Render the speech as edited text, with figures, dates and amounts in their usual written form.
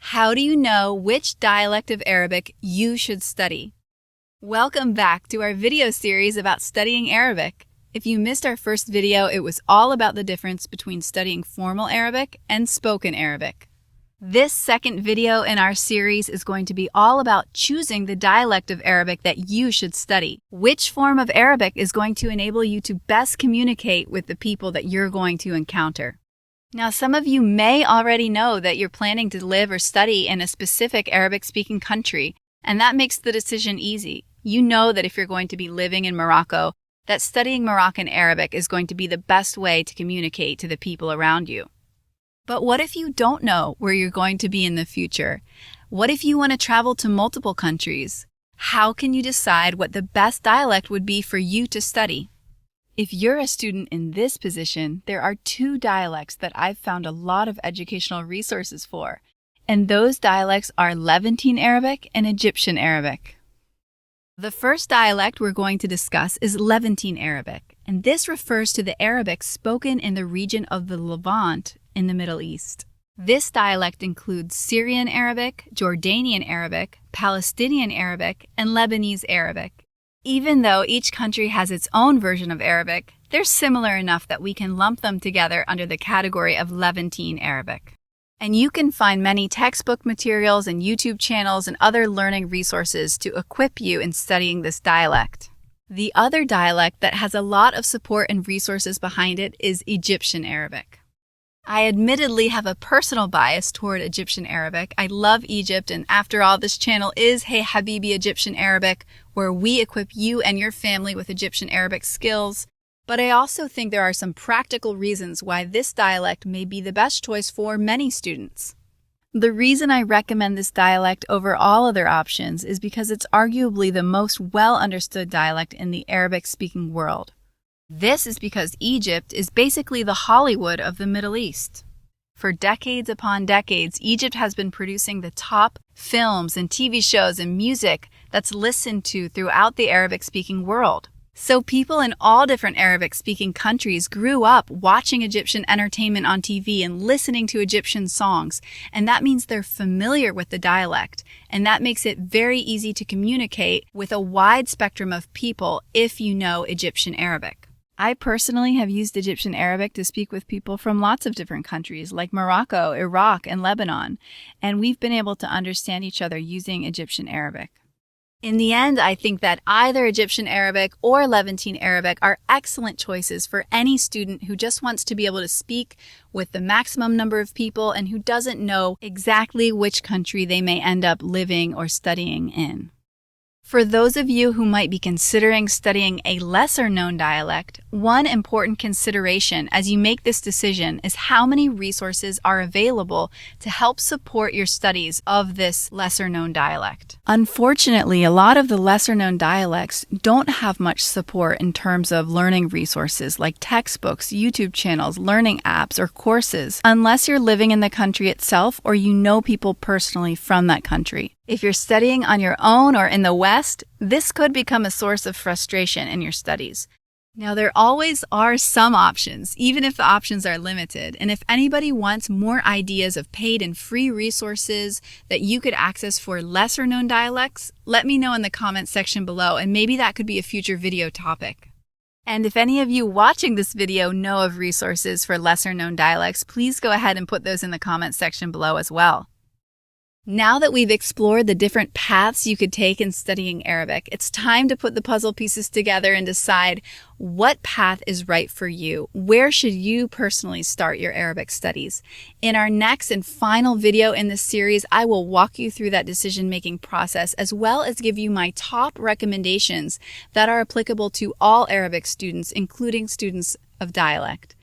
How do you know which dialect of Arabic you should study? Welcome back to our video series about studying Arabic. If you missed our first video, it was all about the difference between studying formal Arabic and spoken Arabic. This second video in our series is going to be all about choosing the dialect of Arabic that you should study. Which form of Arabic is going to enable you to best communicate with the people that you're going to encounter? Now, some of you may already know that you're planning to live or study in a specific Arabic-speaking country, and that makes the decision easy. You know that if you're going to be living in Morocco, that studying Moroccan Arabic is going to be the best way to communicate to the people around you. But what if you don't know where you're going to be in the future? What if you want to travel to multiple countries? How can you decide what the best dialect would be for you to study? If you're a student in this position, there are two dialects that I've found a lot of educational resources for, and those dialects are Levantine Arabic and Egyptian Arabic. The first dialect we're going to discuss is Levantine Arabic, and this refers to the Arabic spoken in the region of the Levant in the Middle East. This dialect includes Syrian Arabic, Jordanian Arabic, Palestinian Arabic, and Lebanese Arabic. Even though each country has its own version of Arabic, they're similar enough that we can lump them together under the category of Levantine Arabic. And you can find many textbook materials and YouTube channels and other learning resources to equip you in studying this dialect. The other dialect that has a lot of support and resources behind it is Egyptian Arabic. I admittedly have a personal bias toward Egyptian Arabic. I love Egypt, and after all, this channel is Hey Habibi Egyptian Arabic, where we equip you and your family with Egyptian Arabic skills. But I also think there are some practical reasons why this dialect may be the best choice for many students. The reason I recommend this dialect over all other options is because it's arguably the most well-understood dialect in the Arabic-speaking world. This is because Egypt is basically the Hollywood of the Middle East. For decades upon decades, Egypt has been producing the top films and TV shows and music that's listened to throughout the Arabic-speaking world. So people in all different Arabic-speaking countries grew up watching Egyptian entertainment on TV and listening to Egyptian songs, and that means they're familiar with the dialect, and that makes it very easy to communicate with a wide spectrum of people if you know Egyptian Arabic. I personally have used Egyptian Arabic to speak with people from lots of different countries like Morocco, Iraq, and Lebanon, and we've been able to understand each other using Egyptian Arabic. In the end, I think that either Egyptian Arabic or Levantine Arabic are excellent choices for any student who just wants to be able to speak with the maximum number of people and who doesn't know exactly which country they may end up living or studying in. For those of you who might be considering studying a lesser-known dialect, one important consideration as you make this decision is how many resources are available to help support your studies of this lesser-known dialect. Unfortunately, a lot of the lesser-known dialects don't have much support in terms of learning resources like textbooks, YouTube channels, learning apps, or courses, unless you're living in the country itself or you know people personally from that country. If you're studying on your own or in the West, this could become a source of frustration in your studies. Now, there always are some options, even if the options are limited. And if anybody wants more ideas of paid and free resources that you could access for lesser-known dialects, let me know in the comments section below, and maybe that could be a future video topic. And if any of you watching this video know of resources for lesser-known dialects, please go ahead and put those in the comments section below as well. Now that we've explored the different paths you could take in studying Arabic, it's time to put the puzzle pieces together and decide what path is right for you. Where should you personally start your Arabic studies? In our next and final video in this series, I will walk you through that decision-making process as well as give you my top recommendations that are applicable to all Arabic students, including students of dialect.